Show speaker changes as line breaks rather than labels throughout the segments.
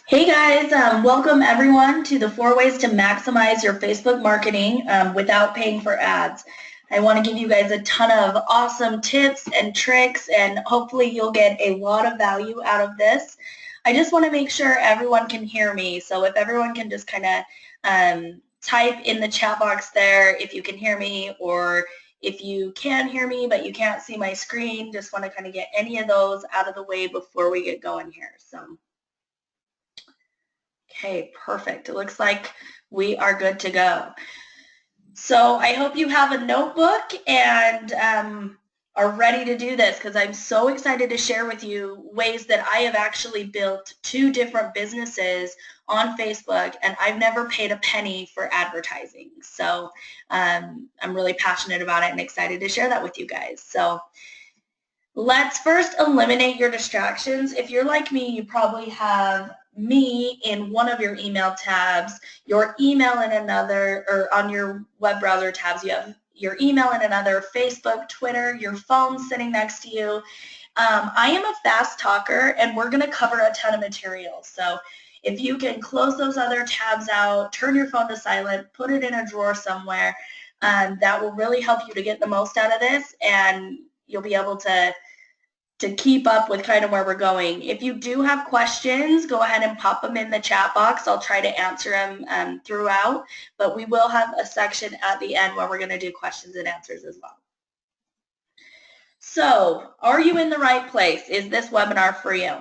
Hey guys, welcome everyone to the 4 ways to maximize your Facebook marketing without paying for ads. I want to give you guys a ton of awesome tips and tricks, and hopefully you'll get a lot of value out of this. I just want to make sure everyone can hear me, so if everyone can just kind of type in the chat box there if you can hear me, or if you can hear me but you can't see my screen, just want to kind of get any of those out of the way before we get going here. Okay, perfect. It looks like we are good to go. So I hope you have a notebook and are ready to do this, because I'm so excited to share with you ways that I have actually built 2 different businesses on Facebook, and I've never paid a penny for advertising. So I'm really passionate about it and excited to share that with you guys. So let's first eliminate your distractions. If you're like me, you probably have me in one of your email tabs, your email in another, or on your web browser tabs, you have your email in another, Facebook, Twitter, your phone sitting next to you. I am a fast talker, and we're going to cover a ton of material. So if you can close those other tabs out, turn your phone to silent, put it in a drawer somewhere, that will really help you to get the most out of this, and you'll be able to keep up with kind of where we're going. If you do have questions, go ahead and pop them in the chat box. I'll try to answer them throughout, but we will have a section at the end where we're going to do questions and answers as well. So, are you in the right place? Is this webinar for you?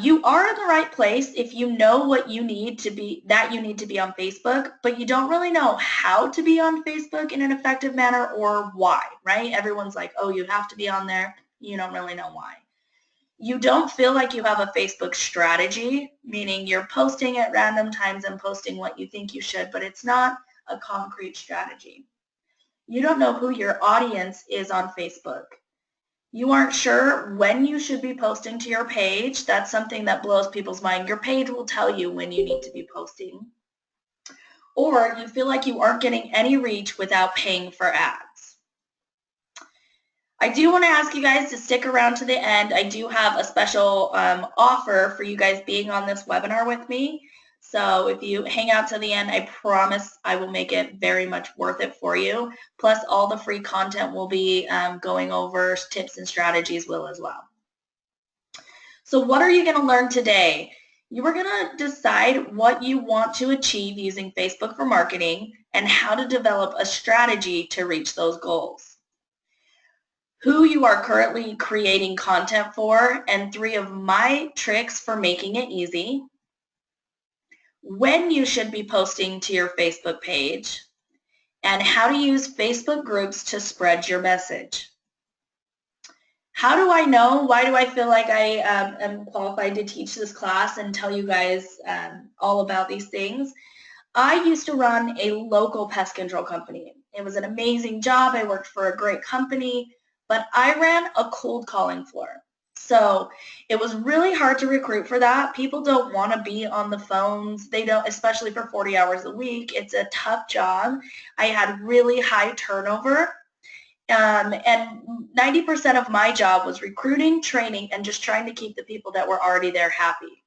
You are in the right place if you know what you need to be, that you need to be on Facebook, but you don't really know how to be on Facebook in an effective manner or why, right? Everyone's like, oh, you have to be on there. You don't really know why. You don't feel like you have a Facebook strategy, meaning you're posting at random times and posting what you think you should, but it's not a concrete strategy. You don't know who your audience is on Facebook. You aren't sure when you should be posting to your page. That's something that blows people's mind. Your page will tell you when you need to be posting. Or you feel like you aren't getting any reach without paying for ads. I do want to ask you guys to stick around to the end. I do have a special offer for you guys being on this webinar with me. So if you hang out to the end, I promise I will make it very much worth it for you. Plus all the free content will be going over tips and strategies will as well. So what are you going to learn today? You are going to decide what you want to achieve using Facebook for marketing and how to develop a strategy to reach those goals, who you are currently creating content for, and 3 of my tricks for making it easy, when you should be posting to your Facebook page, and how to use Facebook groups to spread your message. How do I know? Why do I feel like I am qualified to teach this class and tell you guys all about these things? I used to run a local pest control company. It was an amazing job. I worked for a great company, but I ran a cold calling floor. So it was really hard to recruit for that. People don't want to be on the phones. They don't, especially for 40 hours a week. It's a tough job. I had really high turnover. And 90% of my job was recruiting, training, and just trying to keep the people that were already there happy.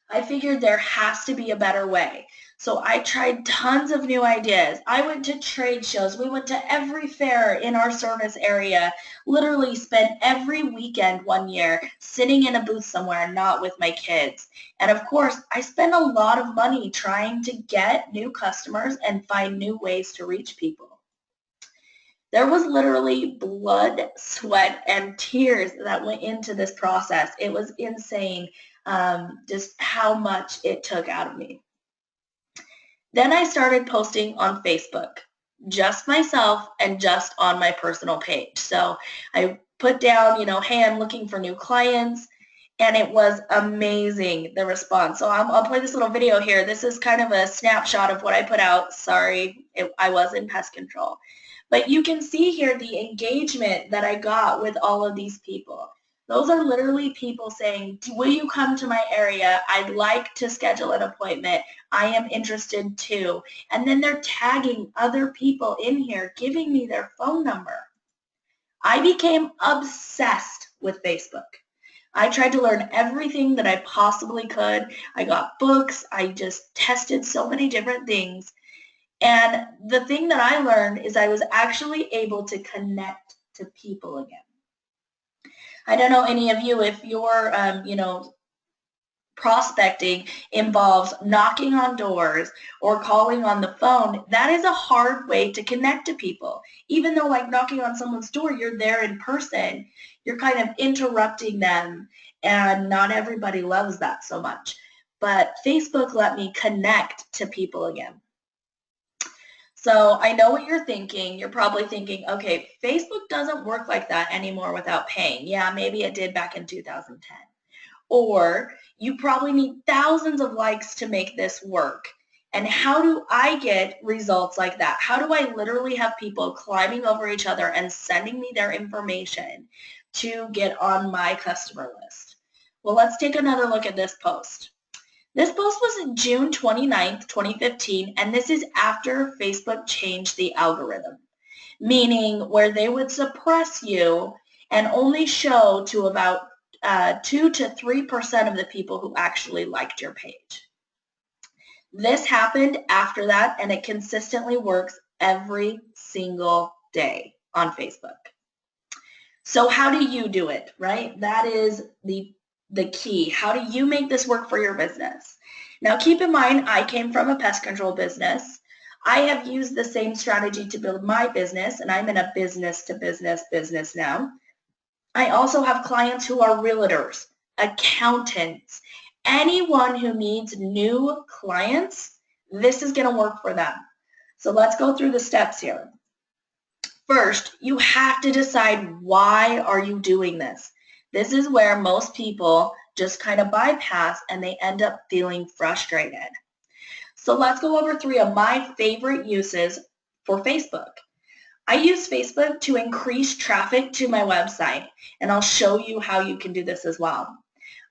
I figured there has to be a better way. So I tried tons of new ideas. I went to trade shows. We went to every fair in our service area, literally spent every weekend one year sitting in a booth somewhere, not with my kids. And of course, I spent a lot of money trying to get new customers and find new ways to reach people. There was literally blood, sweat, and tears that went into this process. It was insane, just how much it took out of me. Then I started posting on Facebook, just myself and just on my personal page. So I put down, hey, I'm looking for new clients, and it was amazing, the response. So I'll play this little video here. This is kind of a snapshot of what I put out. Sorry, I was in pest control. But you can see here the engagement that I got with all of these people. Those are literally people saying, will you come to my area? I'd like to schedule an appointment. I am interested too. And then they're tagging other people in here, giving me their phone number. I became obsessed with Facebook. I tried to learn everything that I possibly could. I got books. I just tested so many different things. And the thing that I learned is I was actually able to connect to people again. I don't know any of you, if you're, prospecting involves knocking on doors or calling on the phone, that is a hard way to connect to people. Even though like knocking on someone's door, you're there in person, you're kind of interrupting them, and not everybody loves that so much. But Facebook let me connect to people again. So I know what you're thinking. You're probably thinking, okay, Facebook doesn't work like that anymore without paying. Yeah, maybe it did back in 2010. Or you probably need thousands of likes to make this work. And how do I get results like that? How do I literally have people climbing over each other and sending me their information to get on my customer list? Well, let's take another look at this post. This post was June 29th, 2015, and this is after Facebook changed the algorithm, meaning where they would suppress you and only show to about 2 to 3% of the people who actually liked your page. This happened after that, and it consistently works every single day on Facebook. So how do you do it, right? That is the key. How do you make this work for your business? Now, keep in mind, I came from a pest control business. I have used the same strategy to build my business, and I'm in a business-to-business business now. I also have clients who are realtors, accountants, anyone who needs new clients. This is going to work for them. So let's go through the steps here. First, you have to decide, why are you doing this? This is where most people just kind of bypass and they end up feeling frustrated. So let's go over 3 of my favorite uses for Facebook. I use Facebook to increase traffic to my website, and I'll show you how you can do this as well.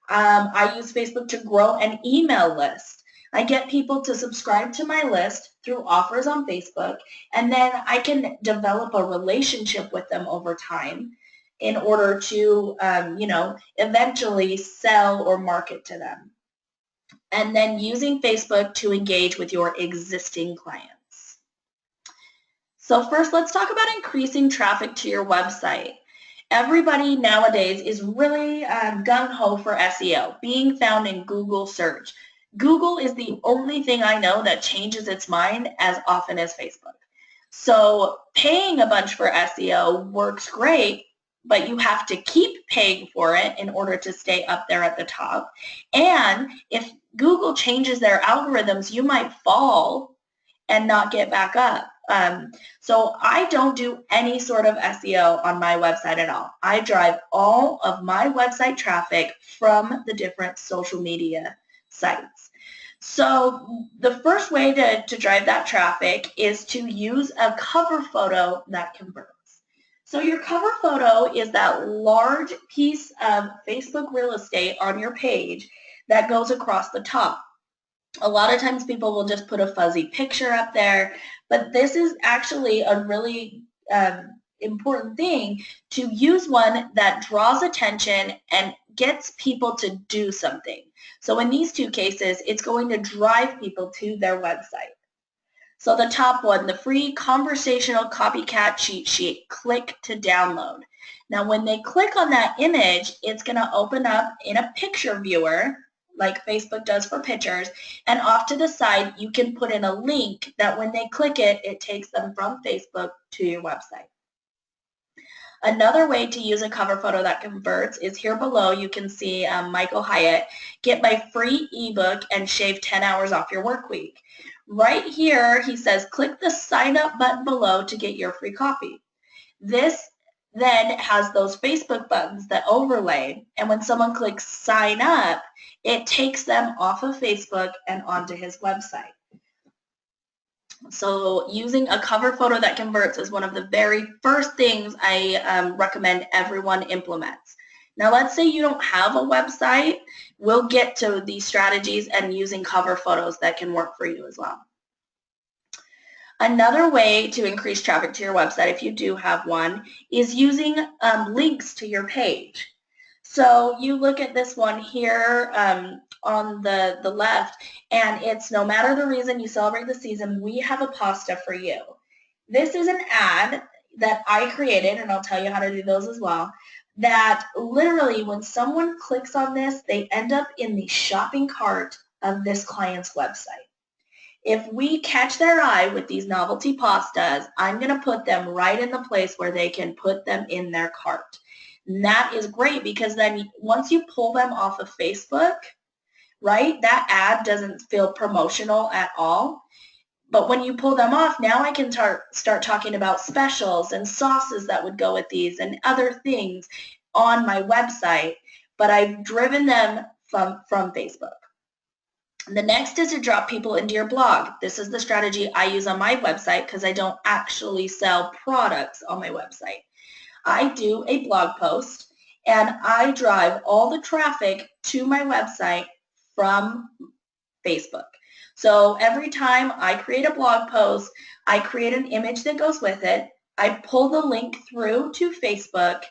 I use Facebook to grow an email list. I get people to subscribe to my list through offers on Facebook, and then I can develop a relationship with them over time in order to, eventually sell or market to them. And then using Facebook to engage with your existing clients. So first, let's talk about increasing traffic to your website. Everybody nowadays is really gung-ho for SEO, being found in Google search. Google is the only thing I know that changes its mind as often as Facebook. So paying a bunch for SEO works great, but you have to keep paying for it in order to stay up there at the top. And if Google changes their algorithms, you might fall and not get back up. So I don't do any sort of SEO on my website at all. I drive all of my website traffic from the different social media sites. So the first way to drive that traffic is to use a cover photo that converts. So your cover photo is that large piece of Facebook real estate on your page that goes across the top. A lot of times people will just put a fuzzy picture up there, but this is actually a really important thing, to use one that draws attention and gets people to do something. So in these 2 cases, it's going to drive people to their website. So the top one, the free conversational copycat cheat sheet, click to download. Now when they click on that image, it's going to open up in a picture viewer, like Facebook does for pictures, and off to the side you can put in a link that when they click it, it takes them from Facebook to your website. Another way to use a cover photo that converts is here below. You can see Michael Hyatt, get my free ebook and shave 10 hours off your work week. Right here he says click the sign up button below to get your free copy. This then has those Facebook buttons that overlay, and when someone clicks sign up, it takes them off of Facebook and onto his website. So using a cover photo that converts is one of the very first things I recommend everyone implements. Now let's say you don't have a website. We'll get to these strategies and using cover photos that can work for you as well. Another way to increase traffic to your website, if you do have one, is using links to your page. So you look at this one here on the left, and it's no matter the reason you celebrate the season, we have a pasta for you. This is an ad that I created, and I'll tell you how to do those as well, that literally when someone clicks on this, they end up in the shopping cart of this client's website. If we catch their eye with these novelty pastas, I'm going to put them right in the place where they can put them in their cart. And that is great because then once you pull them off of Facebook, right, that ad doesn't feel promotional at all. But when you pull them off, now I can start talking about specials and sauces that would go with these and other things on my website, but I've driven them from Facebook. The next is to drop people into your blog. This is the strategy I use on my website because I don't actually sell products on my website. I do a blog post and I drive all the traffic to my website from Facebook. So every time I create a blog post, I create an image that goes with it. I pull the link through to Facebook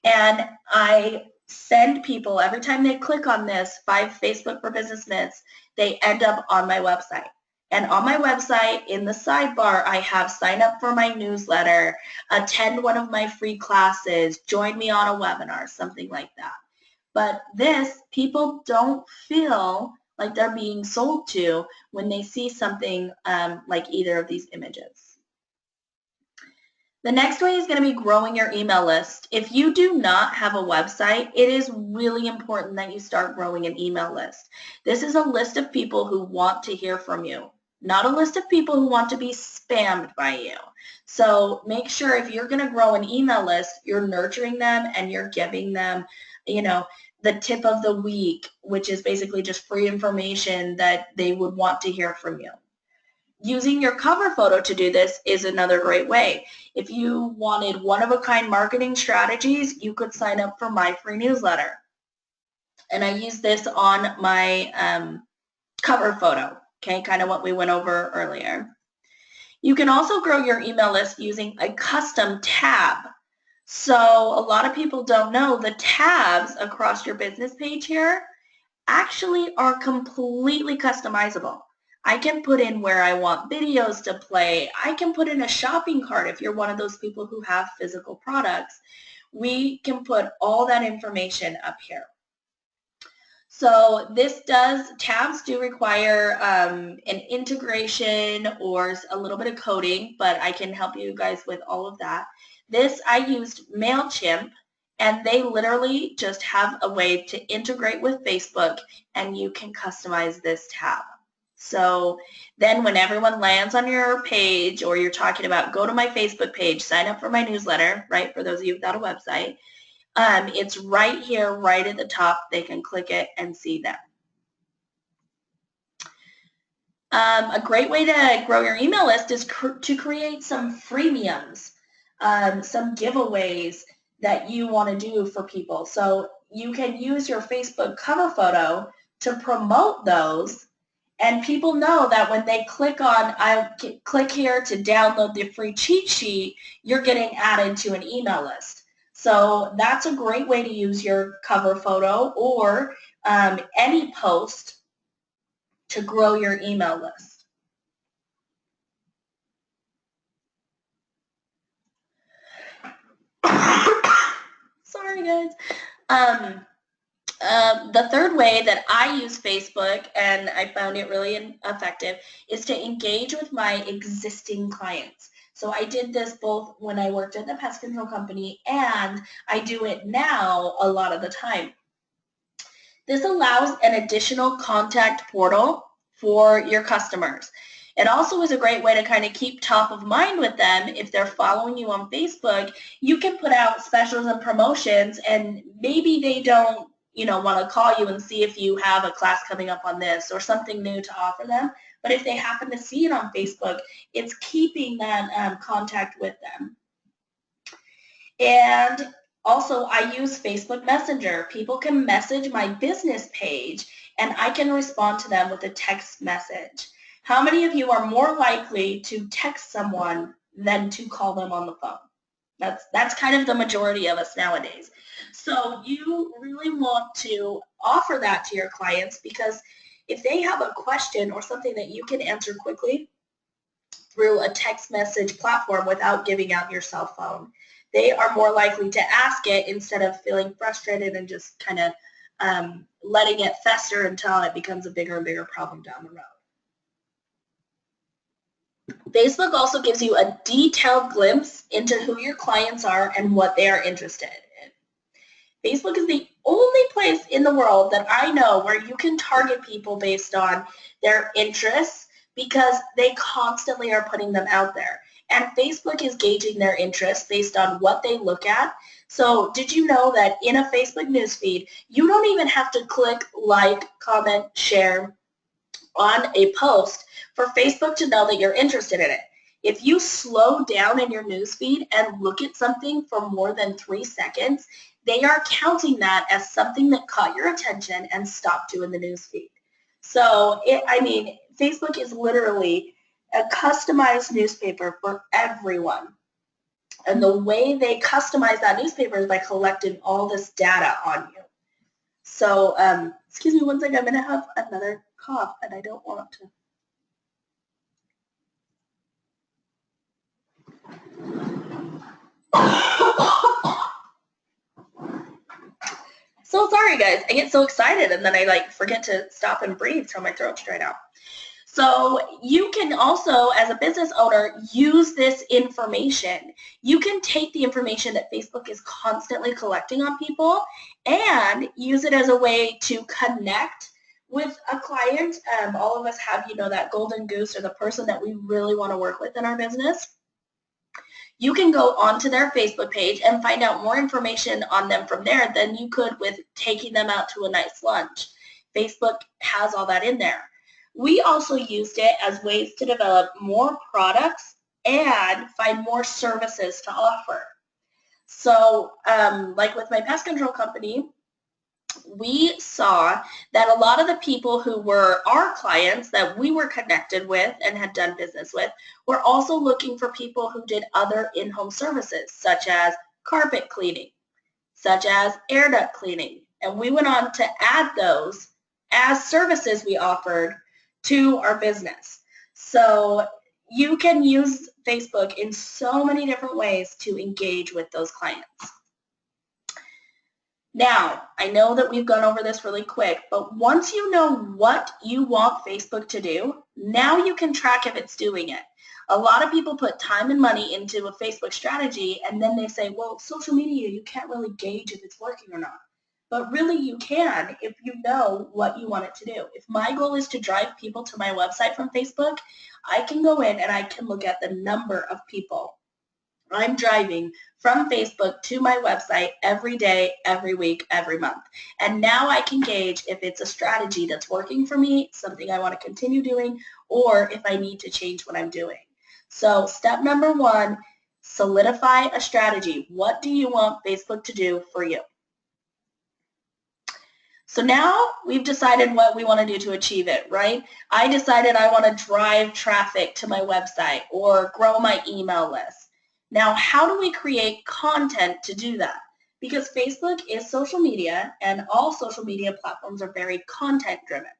and I send people, every time they click on this 5 Facebook for Business Myths, they end up on my website. And on my website, in the sidebar, I have sign up for my newsletter, attend one of my free classes, join me on a webinar, something like that. But this, people don't feel like they're being sold to when they see something like either of these images. The next way is going to be growing your email list. If you do not have a website, it is really important that you start growing an email list. This is a list of people who want to hear from you, not a list of people who want to be spammed by you. So make sure if you're going to grow an email list, you're nurturing them and you're giving them, the tip of the week, which is basically just free information that they would want to hear from you. Using your cover photo to do this is another great way. If you wanted one-of-a-kind marketing strategies, you could sign up for my free newsletter. And I use this on my cover photo, okay, kind of what we went over earlier. You can also grow your email list using a custom tab. So a lot of people don't know the tabs across your business page here actually are completely customizable. I can put in where I want videos to play. I can put in a shopping cart if you're one of those people who have physical products. We can put all that information up here. So tabs do require an integration or a little bit of coding, but I can help you guys with all of that. I used MailChimp, and they literally just have a way to integrate with Facebook, and you can customize this tab. So then when everyone lands on your page, or you're talking about go to my Facebook page, sign up for my newsletter, right, for those of you without a website, it's right here, right at the top. They can click it and see that. A great way to grow your email list is to create some freemiums, some giveaways that you want to do for people. So you can use your Facebook cover photo to promote those, and people know that when they click here to download the free cheat sheet, you're getting added to an email list. So that's a great way to use your cover photo or any post to grow your email list. Sorry, guys. The third way that I use Facebook, and I found it really effective, is to engage with my existing clients. So I did this both when I worked at the pest control company, and I do it now a lot of the time. This allows an additional contact portal for your customers. It also is a great way to kind of keep top of mind with them. If they're following you on Facebook, you can put out specials and promotions, and maybe they don't want to call you and see if you have a class coming up on this or something new to offer them. But if they happen to see it on Facebook, it's keeping that contact with them. And also, I use Facebook Messenger. People can message my business page, and I can respond to them with a text message. How many of you are more likely to text someone than to call them on the phone? That's kind of the majority of us nowadays. So you really want to offer that to your clients, because if they have a question or something that you can answer quickly through a text message platform without giving out your cell phone, they are more likely to ask it instead of feeling frustrated and just kind of letting it fester until it becomes a bigger and bigger problem down the road. Facebook also gives you a detailed glimpse into who your clients are and what they are interested in. Facebook is the only place in the world that I know where you can target people based on their interests, because they constantly are putting them out there. And Facebook is gauging their interests based on what they look at. So did you know that in a Facebook newsfeed, you don't even have to click like, comment, share on a post for Facebook to know that you're interested in it. If you slow down in your newsfeed and look at something for more than 3 seconds, they are counting that as something that caught your attention and stopped you in the newsfeed. So, Facebook is literally a customized newspaper for everyone. And the way they customize that newspaper is by collecting all this data on you. So, excuse me one second, I'm going to have another cough, and I don't want to. So sorry, guys. I get so excited, and then I forget to stop and breathe till my throat's dried out. So you can also, as a business owner, use this information. You can take the information that Facebook is constantly collecting on people and use it as a way to connect with a client. All of us have, that golden goose, or the person that we really want to work with in our business. You can go onto their Facebook page and find out more information on them from there than you could with taking them out to a nice lunch. Facebook has all that in there. We also used it as ways to develop more products and find more services to offer. So like with my pest control company, we saw that a lot of the people who were our clients that we were connected with and had done business with were also looking for people who did other in-home services, such as carpet cleaning, such as air duct cleaning. And we went on to add those as services we offered to our business. So you can use Facebook in so many different ways to engage with those clients. Now, I know that we've gone over this really quick, but once you know what you want Facebook to do, now you can track if it's doing it. A lot of people put time and money into a Facebook strategy, and then they say, well, social media, you can't really gauge if it's working or not. But really you can if you know what you want it to do. If my goal is to drive people to my website from Facebook, I can go in and I can look at the number of people I'm driving from Facebook to my website every day, every week, every month. And now I can gauge if it's a strategy that's working for me, something I want to continue doing, or if I need to change what I'm doing. So step number 1, solidify a strategy. What do you want Facebook to do for you? So now we've decided what we want to do to achieve it, right? I decided I want to drive traffic to my website or grow my email list. Now, how do we create content to do that? Because Facebook is social media, and all social media platforms are very content-driven.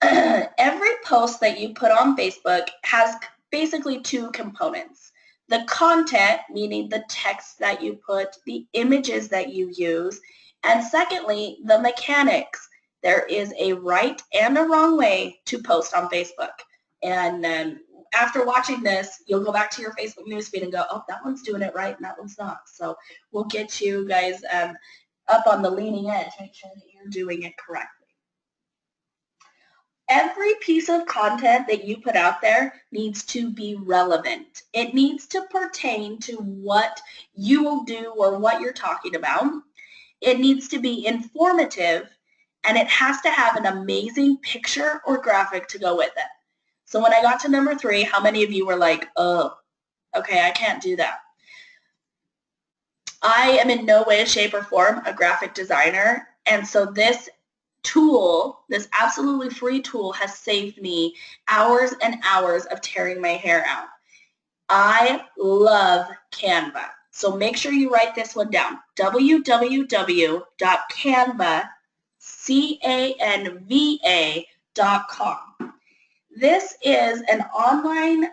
Every post that you put on Facebook has basically 2 components. The content, meaning the text that you put, the images that you use, and secondly, the mechanics. There is a right and a wrong way to post on Facebook. And after watching this, you'll go back to your Facebook newsfeed and go, oh, that one's doing it right and that one's not. So we'll get you guys up on the leading edge, make sure that you're doing it correctly. Every piece of content that you put out there needs to be relevant. It needs to pertain to what you will do or what you're talking about. It needs to be informative, and it has to have an amazing picture or graphic to go with it. So when I got to number 3, how many of you were like, oh, okay, I can't do that? I am in no way, shape, or form a graphic designer, and so this tool, this absolutely free tool, has saved me hours and hours of tearing my hair out. I love Canva. So make sure you write this one down, www.canva.com. This is an online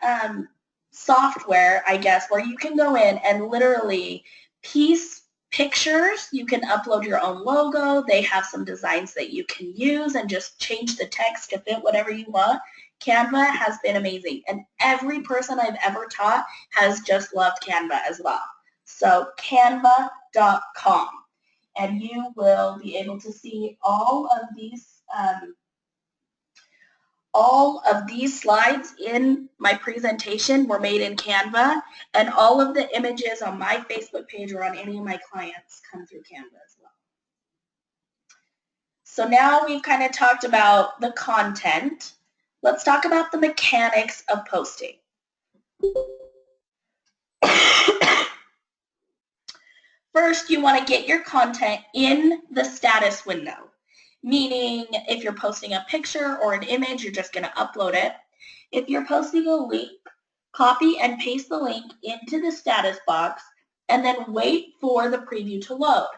software, I guess, where you can go in and literally piece pictures. You can upload your own logo. They have some designs that you can use and just change the text to fit whatever you want. Canva has been amazing, and every person I've ever taught has just loved Canva as well. So canva.com, and you will be able to see all of these slides in my presentation were made in Canva, and all of the images on my Facebook page or on any of my clients come through Canva as well. So now we've kind of talked about the content. Let's talk about the mechanics of posting. First, you want to get your content in the status window, meaning if you're posting a picture or an image, you're just going to upload it. If you're posting a link, copy and paste the link into the status box and then wait for the preview to load.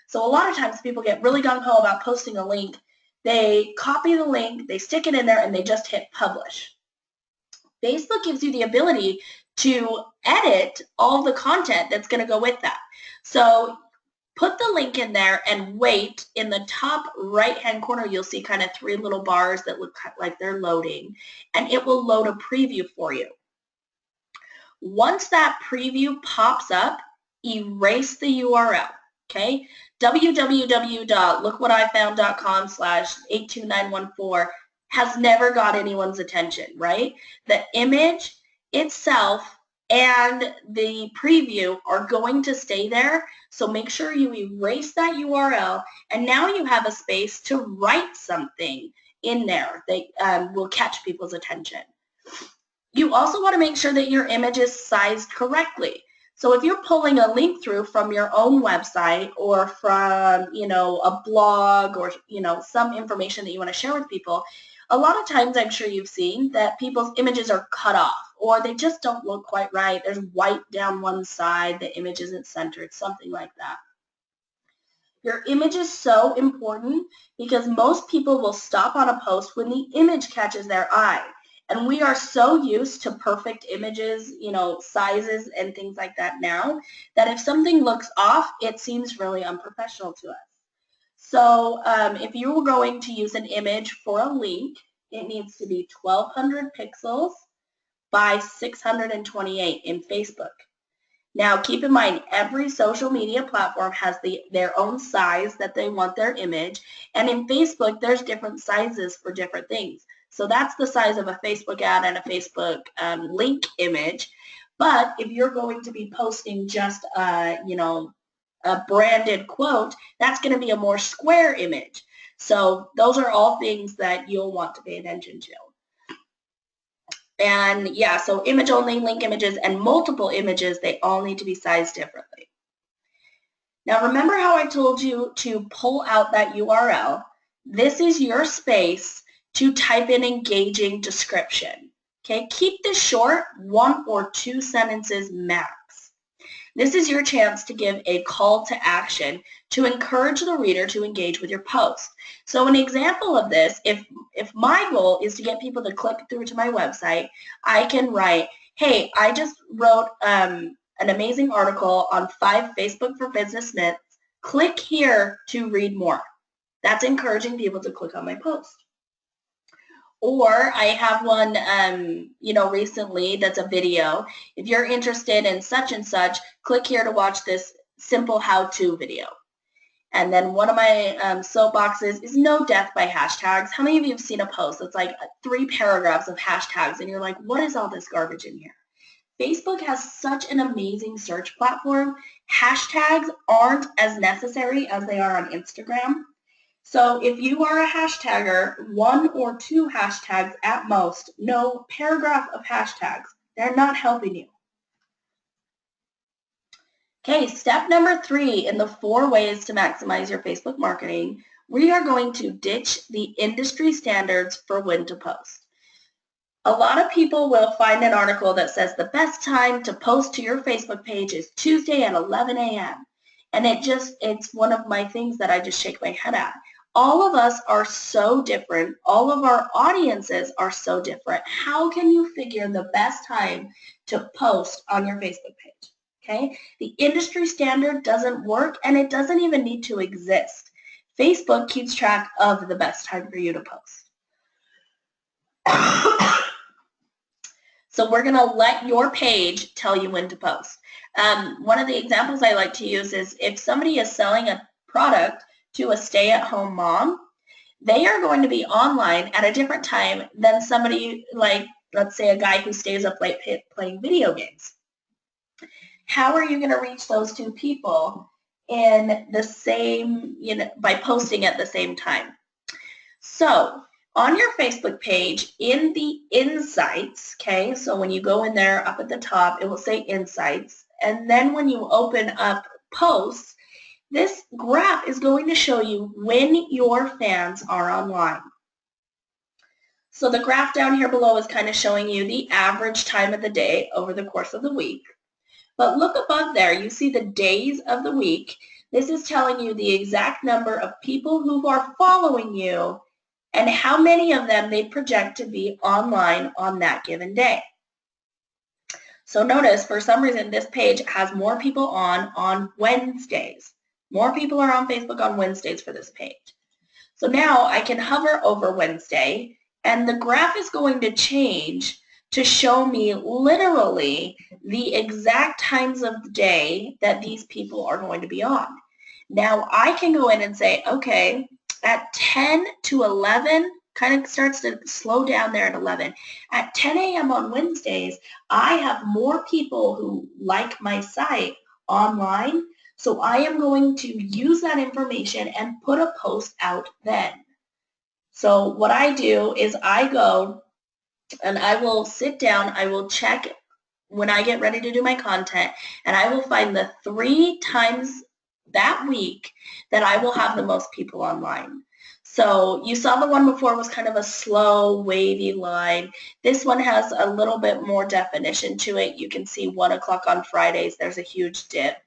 So a lot of times people get really gung-ho about posting a link. They copy the link, they stick it in there, and they just hit publish. Facebook gives you the ability to edit all the content that's going to go with that. So put the link in there and wait. In the top right-hand corner, you'll see kind of 3 little bars that look like they're loading, and it will load a preview for you. Once that preview pops up, erase the URL, okay? www.lookwhatifound.com/82914 has never got anyone's attention, right? The image itself and the preview are going to stay there, so make sure you erase that URL, and now you have a space to write something in there that will catch people's attention. You also want to make sure that your image is sized correctly. So if you're pulling a link through from your own website or from, a blog or, some information that you want to share with people, a lot of times I'm sure you've seen that people's images are cut off or they just don't look quite right. There's white down one side, the image isn't centered, something like that. Your image is so important because most people will stop on a post when the image catches their eye. And we are so used to perfect images, sizes and things like that now, that if something looks off, it seems really unprofessional to us. So if you were going to use an image for a link, it needs to be 1200 pixels by 628 in Facebook. Now keep in mind, every social media platform has their own size that they want their image, and in Facebook there's different sizes for different things. So that's the size of a Facebook ad and a Facebook link image. But if you're going to be posting just a branded quote, that's going to be a more square image. So those are all things that you'll want to pay attention to. And yeah, so image only, link images, and multiple images, they all need to be sized differently. Now remember how I told you to pull out that URL? This is your space to type in engaging description. Okay, keep this short, 1 or 2 sentences max. This is your chance to give a call to action to encourage the reader to engage with your post. So an example of this, if my goal is to get people to click through to my website, I can write, hey, I just wrote an amazing article on 5 Facebook for Business myths. Click here to read more. That's encouraging people to click on my post. Or I have one, recently that's a video. If you're interested in such and such, click here to watch this simple how-to video. And then one of my soapboxes is no death by hashtags. How many of you have seen a post that's like 3 paragraphs of hashtags and you're like, what is all this garbage in here? Facebook has such an amazing search platform. Hashtags aren't as necessary as they are on Instagram. So if you are a hashtagger, 1 or 2 hashtags at most, no paragraph of hashtags. They're not helping you. Okay, step number 3 in the 4 ways to maximize your Facebook marketing, we are going to ditch the industry standards for when to post. A lot of people will find an article that says the best time to post to your Facebook page is Tuesday at 11 a.m. And it's one of my things that I just shake my head at. All of us are so different. All of our audiences are so different. How can you figure the best time to post on your Facebook page? Okay? The industry standard doesn't work, and it doesn't even need to exist. Facebook keeps track of the best time for you to post. So we're going to let your page tell you when to post. One of the examples I like to use is if somebody is selling a product to a stay-at-home mom, they are going to be online at a different time than somebody like, let's say, a guy who stays up late playing video games. How are you going to reach those two people in the same, by posting at the same time? So on your Facebook page, in the Insights, okay, so when you go in there up at the top, it will say Insights. And then when you open up Posts, this graph is going to show you when your fans are online. So the graph down here below is kind of showing you the average time of the day over the course of the week. But look above there, you see the days of the week. This is telling you the exact number of people who are following you and how many of them they project to be online on that given day. So notice, for some reason, this page has more people on Wednesdays. More people are on Facebook on Wednesdays for this page. So now I can hover over Wednesday, and the graph is going to change to show me literally the exact times of the day that these people are going to be on. Now I can go in and say, okay, at 10 to 11, kind of starts to slow down there at 11. At 10 a.m. on Wednesdays, I have more people who like my site online, so I am going to use that information and put a post out then. So what I do is I go and I will sit down, I will check when I get ready to do my content, and I will find the 3 times that week that I will have the most people online. So you saw the one before was kind of a slow, wavy line. This one has a little bit more definition to it. You can see 1 o'clock on Fridays, there's a huge dip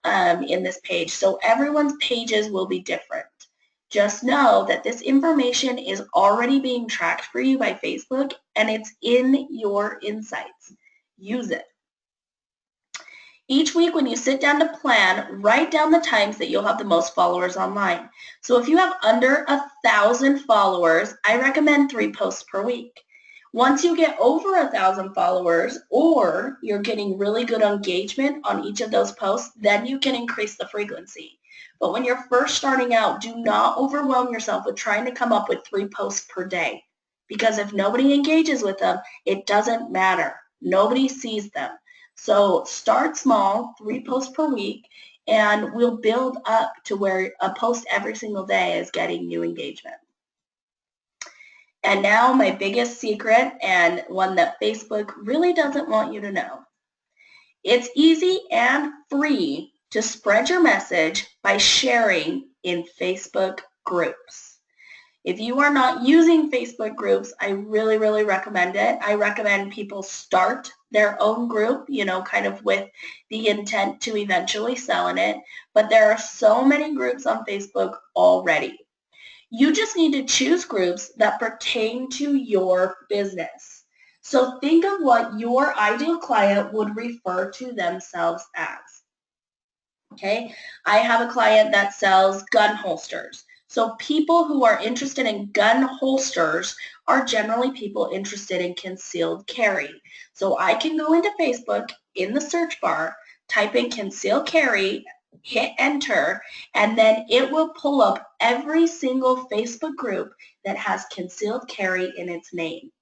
in this page. So everyone's pages will be different. Just know that this information is already being tracked for you by Facebook, and it's in your Insights. Use it. Each week when you sit down to plan, write down the times that you'll have the most followers online. So if you have under 1,000 followers, I recommend 3 posts per week. Once you get over 1,000 followers, or you're getting really good engagement on each of those posts, then you can increase the frequency. But when you're first starting out, do not overwhelm yourself with trying to come up with 3 posts per day. Because if nobody engages with them, it doesn't matter. Nobody sees them. So start small, 3 posts per week, and we'll build up to where a post every single day is getting new engagement. And now my biggest secret, and one that Facebook really doesn't want you to know. It's easy and free to spread your message by sharing in Facebook groups. If you are not using Facebook groups, I really, really recommend it. I recommend people start their own group, kind of with the intent to eventually sell in it. But there are so many groups on Facebook already. You just need to choose groups that pertain to your business. So think of what your ideal client would refer to themselves as. Okay, I have a client that sells gun holsters. So people who are interested in gun holsters are generally people interested in concealed carry. So I can go into Facebook in the search bar, type in concealed carry, hit enter, and then it will pull up every single Facebook group that has concealed carry in its name.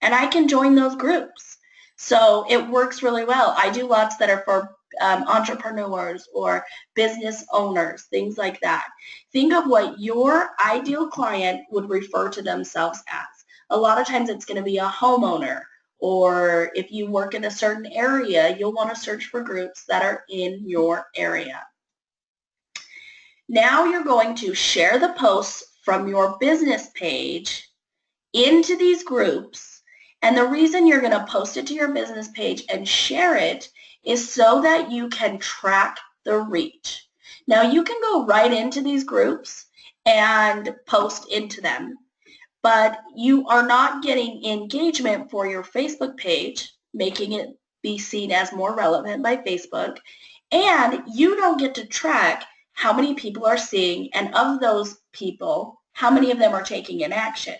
And I can join those groups. So it works really well. I do lots that are for entrepreneurs or business owners, things like that. Think of what your ideal client would refer to themselves as. A lot of times it's going to be a homeowner, or if you work in a certain area, you'll want to search for groups that are in your area. Now you're going to share the posts from your business page into these groups, And the reason you're going to post it to your business page and share it is so that you can track the reach. Now you can go right into these groups and post into them, but you are not getting engagement for your Facebook page, making it be seen as more relevant by Facebook, and you don't get to track how many people are seeing, and of those people, how many of them are taking an action.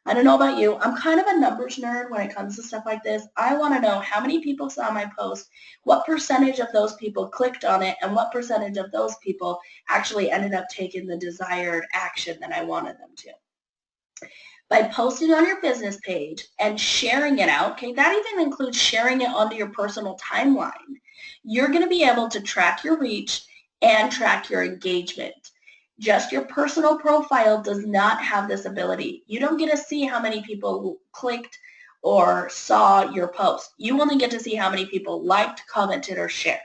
I don't know about you, I'm kind of a numbers nerd when it comes to stuff like this. I want to know how many people saw my post, what percentage of those people clicked on it, and what percentage of those people actually ended up taking the desired action that I wanted them to. By posting on your business page and sharing it out, okay, that even includes sharing it onto your personal timeline, you're going to be able to track your reach and track your engagement. Just your personal profile does not have this ability. You don't get to see how many people clicked or saw your post. You only get to see how many people liked, commented, or shared.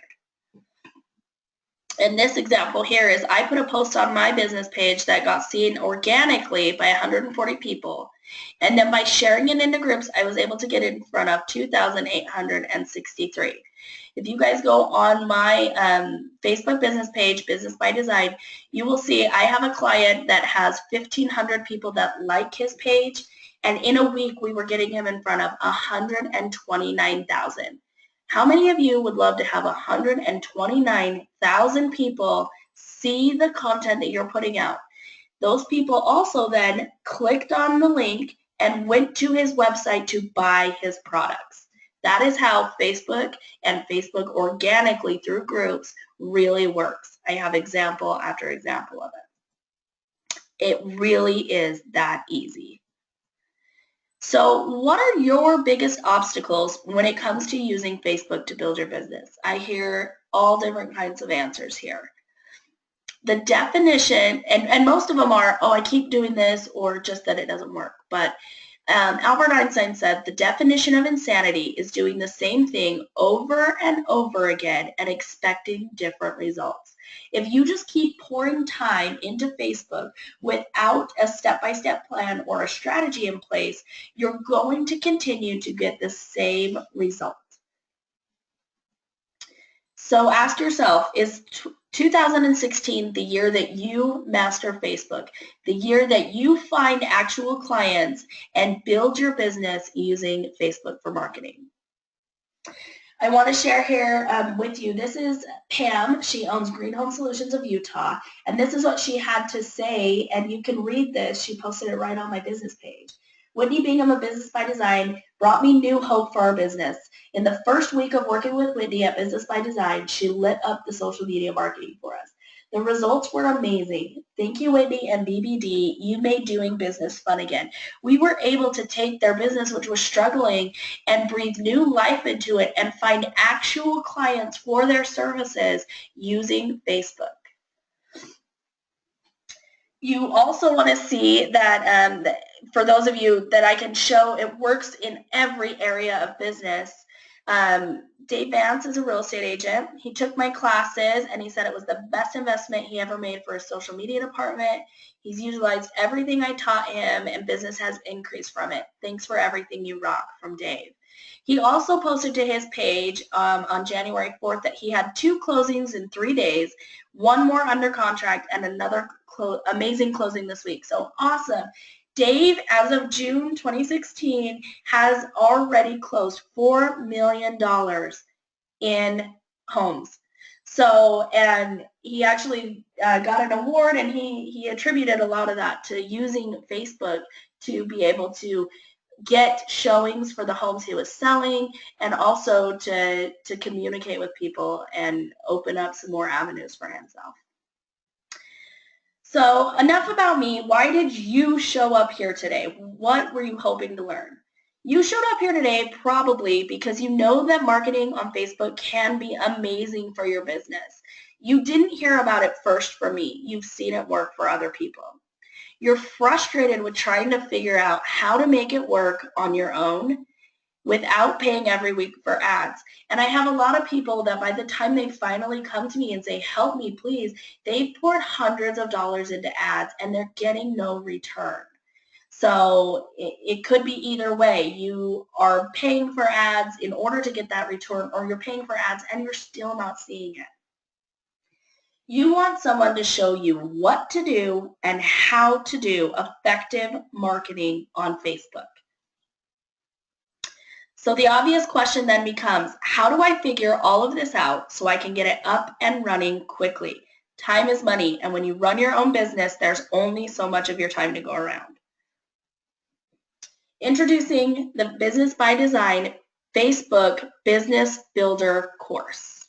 In this example here is I put a post on my business page that got seen organically by 140 people. And then by sharing it into groups, I was able to get it in front of 2,863. If you guys go on my Facebook business page, Business by Design, you will see I have a client that has 1,500 people that like his page. And in a week, we were getting him in front of 129,000. How many of you would love to have 129,000 people see the content that you're putting out? Those people also then clicked on the link and went to his website to buy his products. That is how Facebook and Facebook organically through groups really works. I have example after example of it. It really is that easy. So what are your biggest obstacles when it comes to using Facebook to build your business? I hear all different kinds of answers here. The definition, and most of them are, oh, I keep doing this, or just that it doesn't work. But Albert Einstein said the definition of insanity is doing the same thing over and over again and expecting different results. If you just keep pouring time into Facebook without a step-by-step plan or a strategy in place, you're going to continue to get the same result. So ask yourself, is 2016 the year that you master Facebook, the year that you find actual clients and build your business using Facebook for marketing? I want to share here with you, this is Pam. She owns Green Home Solutions of Utah, and this is what she had to say, and you can read this. She posted it right on my business page. Whitney Bingham of Business by Design brought me new hope for our business. In the first week of working with Whitney at Business by Design, she lit up the social media marketing for us. The results were amazing. Thank you, Whitney and BBD. You made doing business fun again. We were able to take their business, which was struggling, and breathe new life into it and find actual clients for their services using Facebook. You also want to see that for those of you that I can show, it works in every area of business. Dave Vance is a real estate agent. He took my classes and he said it was the best investment he ever made for his social media department. He's utilized everything I taught him and business has increased from it. Thanks for everything, you rock, from Dave. He also posted to his page on January 4th that he had 2 closings in 3 days, 1 more under contract, and another amazing closing this week. So awesome. Dave, as of June 2016, has already closed $4 million in homes. So, and he actually got an award, and he attributed a lot of that to using Facebook to be able to get showings for the homes he was selling, and also to communicate with people and open up some more avenues for himself. So enough about me. Why did you show up here today? What were you hoping to learn? You showed up here today probably because you know that marketing on Facebook can be amazing for your business. You didn't hear about it first from me. You've seen it work for other people. You're frustrated with trying to figure out how to make it work on your own without paying every week for ads. And I have a lot of people that by the time they finally come to me and say, help me, please, they've poured hundreds of dollars into ads and they're getting no return. So it could be either way. You are paying for ads in order to get that return, or you're paying for ads and you're still not seeing it. You want someone to show you what to do and how to do effective marketing on Facebook. So the obvious question then becomes, how do I figure all of this out so I can get it up and running quickly? Time is money, and when you run your own business, there's only so much of your time to go around. Introducing the Business by Design Facebook Business Builder course.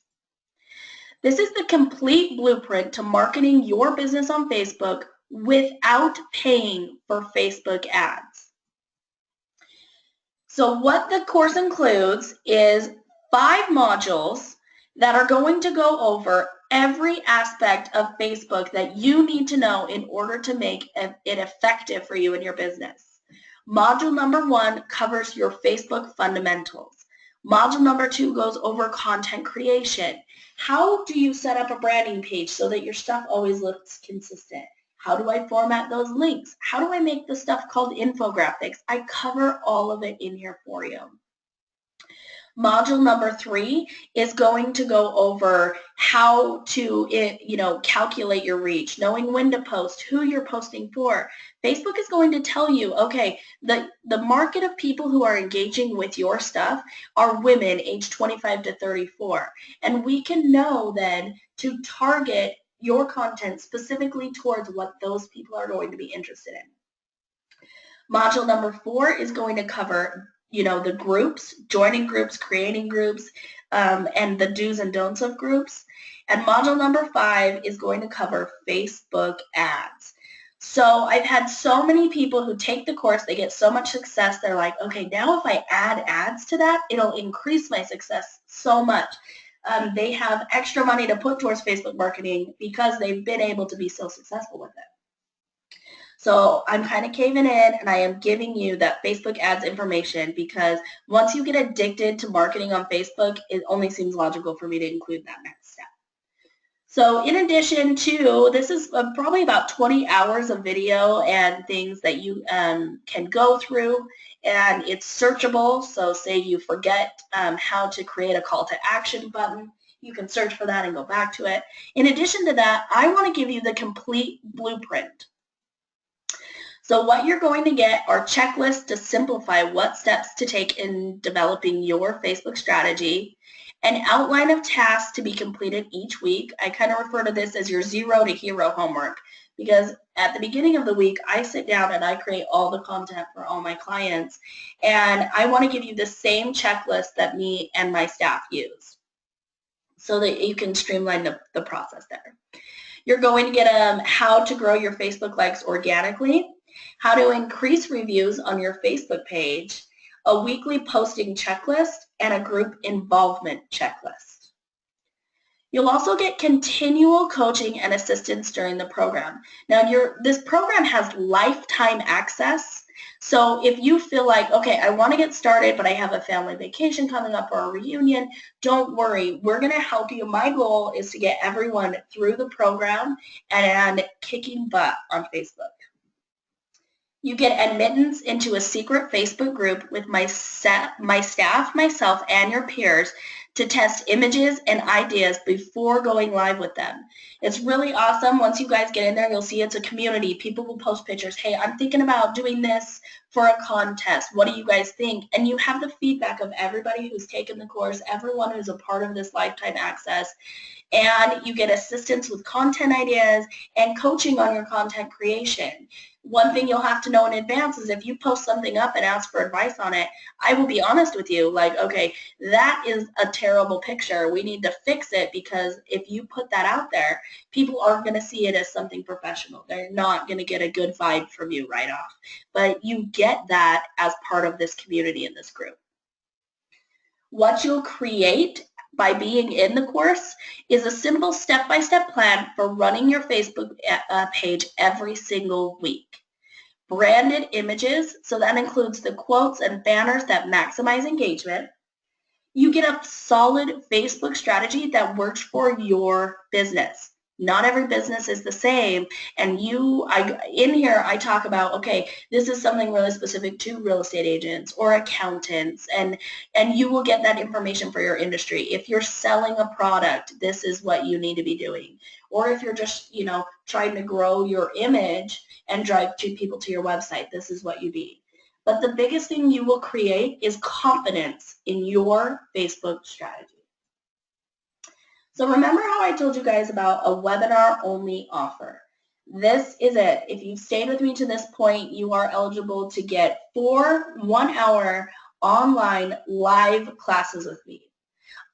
This is the complete blueprint to marketing your business on Facebook without paying for Facebook ads. So what the course includes is 5 modules that are going to go over every aspect of Facebook that you need to know in order to make it effective for you and your business. Module number 1 covers your Facebook fundamentals. Module number 2 goes over content creation. How do you set up a branding page so that your stuff always looks consistent? How do I format those links? How do I make the stuff called infographics? I cover all of it in here for you. Module number 3 is going to go over how to, calculate your reach, knowing when to post, who you're posting for. Facebook is going to tell you, okay, the market of people who are engaging with your stuff are women aged 25 to 34. And we can know then to target your content specifically towards what those people are going to be interested in. Module number 4 is going to cover the groups, joining groups, creating groups, and the do's and don'ts of groups. And module number 5 is going to cover Facebook ads. So I've had so many people who take the course, they get so much success, they're like, okay, now if I add ads to that, it'll increase my success so much. They have extra money to put towards Facebook marketing because they've been able to be so successful with it. So I'm kind of caving in, and I am giving you that Facebook ads information because once you get addicted to marketing on Facebook, it only seems logical for me to include that next step. So in addition to, this is probably about 20 hours of video and things that you can go through, and it's searchable. So say you forget how to create a call to action button, you can search for that and go back to it. In addition to that, I want to give you the complete blueprint. So what you're going to get are checklists to simplify what steps to take in developing your Facebook strategy, an outline of tasks to be completed each week. I kind of refer to this as your 0 to hero homework because at the beginning of the week, I sit down and I create all the content for all my clients, and I want to give you the same checklist that me and my staff use so that you can streamline the process there. You're going to get how to grow your Facebook likes organically, how to increase reviews on your Facebook page, a weekly posting checklist, and a group involvement checklist. You'll also get continual coaching and assistance during the program. Now, this program has lifetime access, so if you feel like, okay, I want to get started, but I have a family vacation coming up or a reunion, don't worry. We're going to help you. My goal is to get everyone through the program and kicking butt on Facebook. You get admittance into a secret Facebook group with my staff, myself, and your peers to test images and ideas before going live with them. It's really awesome. Once you guys get in there, you'll see it's a community. People will post pictures. Hey, I'm thinking about doing this for a contest. What do you guys think? And you have the feedback of everybody who's taken the course, everyone who's a part of this lifetime access. And you get assistance with content ideas and coaching on your content creation. One thing you'll have to know in advance is if you post something up and ask for advice on it, I will be honest with you, like, okay, that is a terrible picture. We need to fix it because if you put that out there, people aren't going to see it as something professional. They're not going to get a good vibe from you right off. But you get that as part of this community in this group. What you'll create by being in the course is a simple step-by-step plan for running your Facebook page every single week. Branded images, so that includes the quotes and banners that maximize engagement. You get a solid Facebook strategy that works for your business. Not every business is the same. And in here, I talk about, okay, this is something really specific to real estate agents or accountants, and you will get that information for your industry. If you're selling a product, this is what you need to be doing. Or if you're just, trying to grow your image and drive people to your website, this is what you need. But the biggest thing you will create is confidence in your Facebook strategy. So remember how I told you guys about a webinar-only offer? This is it. If you've stayed with me to this point, you are eligible to get 4 one-hour online live classes with me.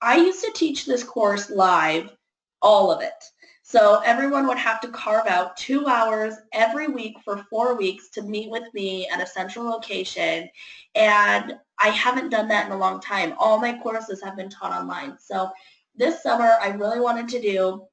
I used to teach this course live, all of it. So everyone would have to carve out 2 hours every week for 4 weeks to meet with me at a central location. And I haven't done that in a long time. All my courses have been taught online. So this summer, I really wanted to do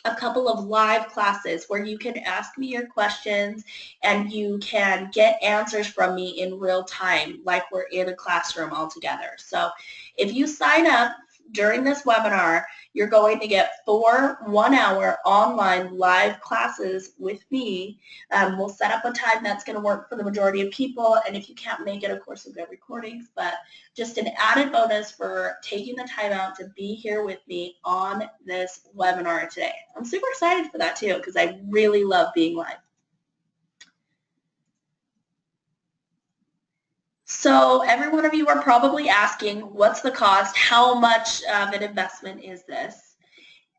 a couple of live classes where you can ask me your questions and you can get answers from me in real time, like we're in a classroom all together. So if you sign up during this webinar, you're going to get 4 one-hour online live classes with me. We'll set up a time that's going to work for the majority of people, and if you can't make it, of course, we'll get recordings, but just an added bonus for taking the time out to be here with me on this webinar today. I'm super excited for that too, because I really love being live. So every one of you are probably asking, what's the cost? How much of an investment is this?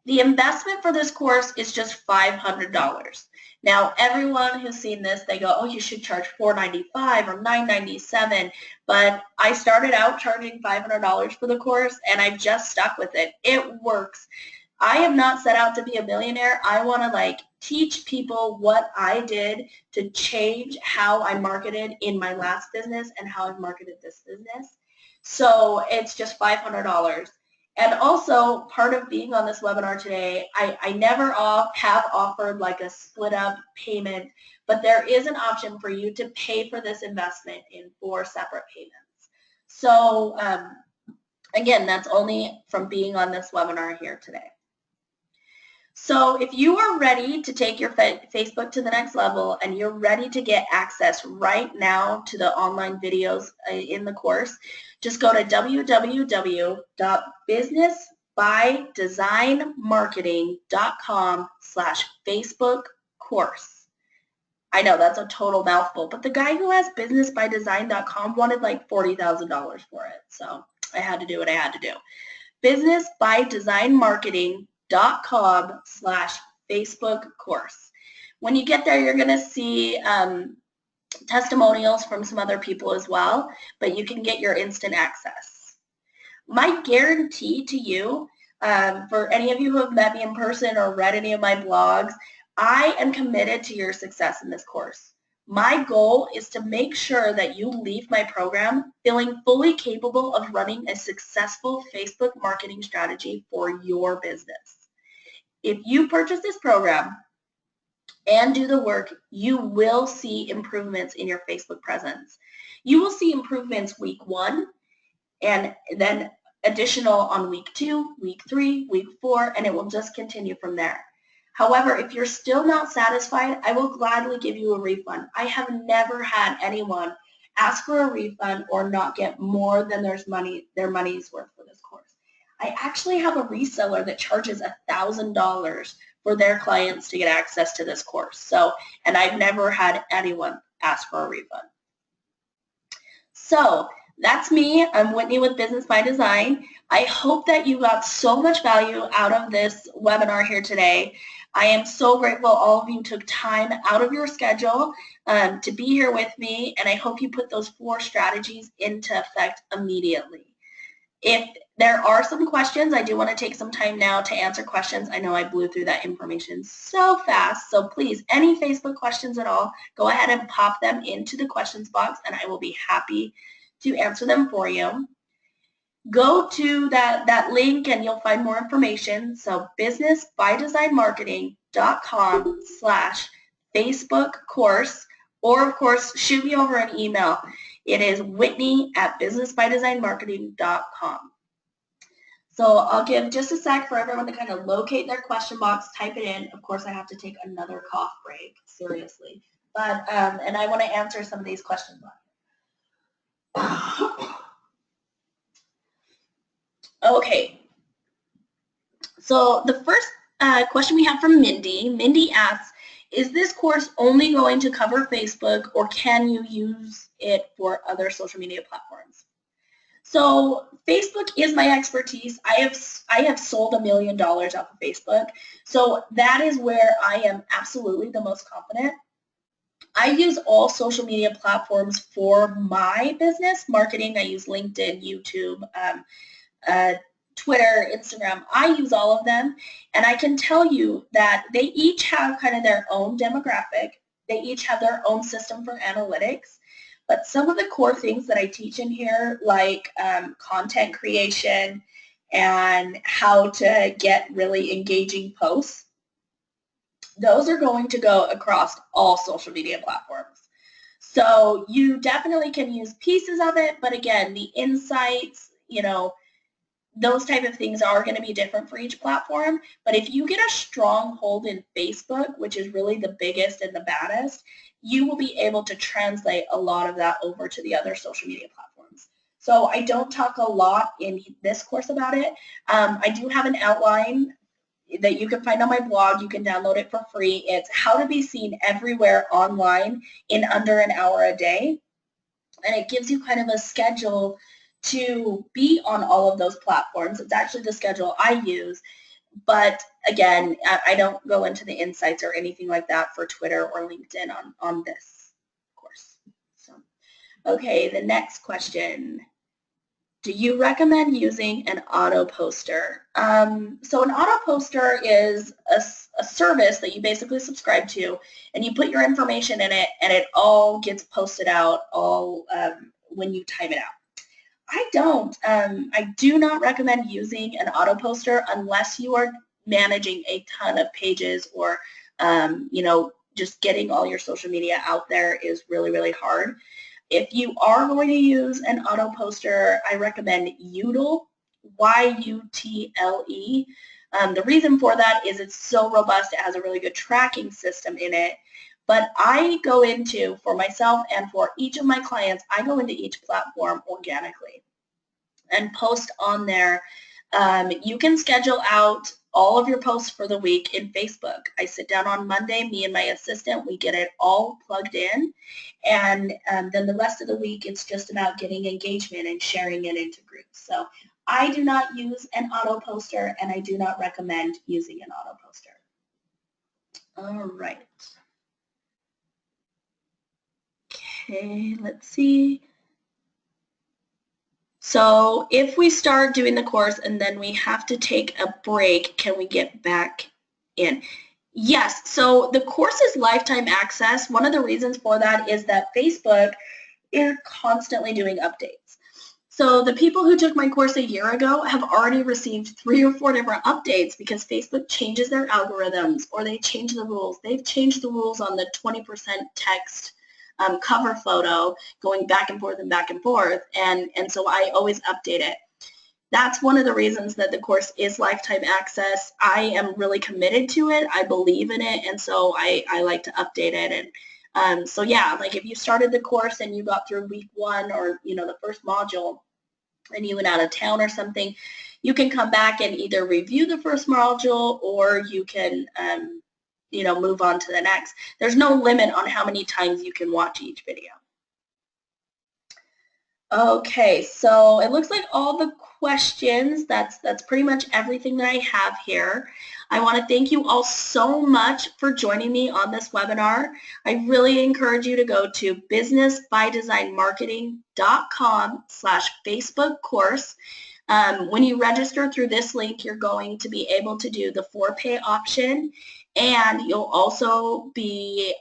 The investment for this course is just $500. Now, everyone who's seen this, they go, oh, you should charge $495 or $997, but I started out charging $500 for the course, and I've just stuck with it. It works. I have not set out to be a millionaire. I want to teach people what I did to change how I marketed in my last business and how I've marketed this business. So it's just $500. And also, part of being on this webinar today, I never have offered a split up payment, but there is an option for you to pay for this investment in 4 separate payments. So again, that's only from being on this webinar here today. So if you are ready to take your Facebook to the next level and you're ready to get access right now to the online videos in the course, just go to www.businessbydesignmarketing.com/Facebook course. I know that's a total mouthful, but the guy who has businessbydesign.com wanted $40,000 for it. So I had to do what I had to do. businessbydesignmarketing.com/Facebook course. When you get there, you're going to see testimonials from some other people as well, but you can get your instant access. My guarantee to you, for any of you who have met me in person or read any of my blogs, I am committed to your success in this course. My goal is to make sure that you leave my program feeling fully capable of running a successful Facebook marketing strategy for your business. If you purchase this program and do the work, you will see improvements in your Facebook presence. You will see improvements week 1 and then additional on week 2, week 3, week 4, and it will just continue from there. However, if you're still not satisfied, I will gladly give you a refund. I have never had anyone ask for a refund or not get more than their money's worth for this course. I actually have a reseller that charges $1,000 for their clients to get access to this course. So, and I've never had anyone ask for a refund. So that's me. I'm Whitney with Business by Design. I hope that you got so much value out of this webinar here today. I am so grateful all of you took time out of your schedule to be here with me, and I hope you put those 4 strategies into effect immediately. If there are some questions, I do want to take some time now to answer questions. I know I blew through that information so fast, so please, any Facebook questions at all, go ahead and pop them into the questions box, and I will be happy to answer them for you. Go to that link and you'll find more information. So businessbydesignmarketing.com/Facebook course, or of course shoot me over an email. It is Whitney@businessbydesignmarketing.com. So I'll give just a sec for everyone to kind of locate their question box, type it in. Of course, I have to take another cough break, seriously. But, and I want to answer some of these questions. Okay. So the first question we have from Mindy. Mindy asks, is this course only going to cover Facebook, or can you use it for other social media platforms? So Facebook is my expertise. I have sold $1 million off of Facebook. So that is where I am absolutely the most confident. I use all social media platforms for my business marketing. I use LinkedIn, YouTube, Twitter, Instagram. I use all of them, and I can tell you that they each have kind of their own demographic. They each have their own system for analytics. But some of the core things that I teach in here, like content creation and how to get really engaging posts, those are going to go across all social media platforms. So you definitely can use pieces of it, but again, the insights, those type of things are going to be different for each platform. But if you get a strong hold in Facebook, which is really the biggest and the baddest, you will be able to translate a lot of that over to the other social media platforms. So I don't talk a lot in this course about it. I do have an outline that you can find on my blog. You can download it for free. It's how to be seen everywhere online in under an hour a day. And it gives you kind of a schedule to be on all of those platforms. It's actually the schedule I use. But again, I don't go into the insights or anything like that for Twitter or LinkedIn on this course. So, okay, the next question. Do you recommend using an auto poster? So an auto poster is a service that you basically subscribe to, and you put your information in it, and it all gets posted out all when you time it out. I do not recommend using an auto poster unless you are managing a ton of pages or, just getting all your social media out there is really, really hard. If you are going to use an auto poster, I recommend Yutle, Y-U-T-L-E. The reason for that is it's so robust. It has a really good tracking system in it. But I go into, for myself and for each of my clients, I go into each platform organically and post on there. You can schedule out all of your posts for the week in Facebook. I sit down on Monday, me and my assistant, we get it all plugged in, and then the rest of the week it's just about getting engagement and sharing it into groups. So I do not use an auto poster, and I do not recommend using an auto poster. All right. Okay, let's see. So if we start doing the course and then we have to take a break, can we get back in? Yes, so the course is lifetime access. One of the reasons for that is that Facebook is constantly doing updates. So the people who took my course a year ago have already received 3 or 4 different updates because Facebook changes their algorithms or they change the rules. They've changed the rules on the 20% text cover photo going back and forth and back and forth, and so I always update it. That's one of the reasons that the course is lifetime access. I am really committed to it. I believe in it, and so I like to update it. And so yeah, like if you started the course and you got through week 1 or the first module and you went out of town or something, you can come back and either review the first module or you can move on to the next. There's no limit on how many times you can watch each video. Okay, so it looks like all the questions, that's pretty much everything that I have here. I want to thank you all so much for joining me on this webinar. I really encourage you to go to businessbydesignmarketing.com/Facebook course. When you register through this link, you're going to be able to do the for-pay option, and you'll also be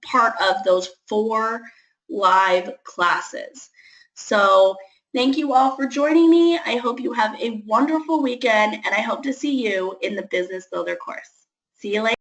part of those 4 live classes. So thank you all for joining me. I hope you have a wonderful weekend, and I hope to see you in the Business Builder course. See you later.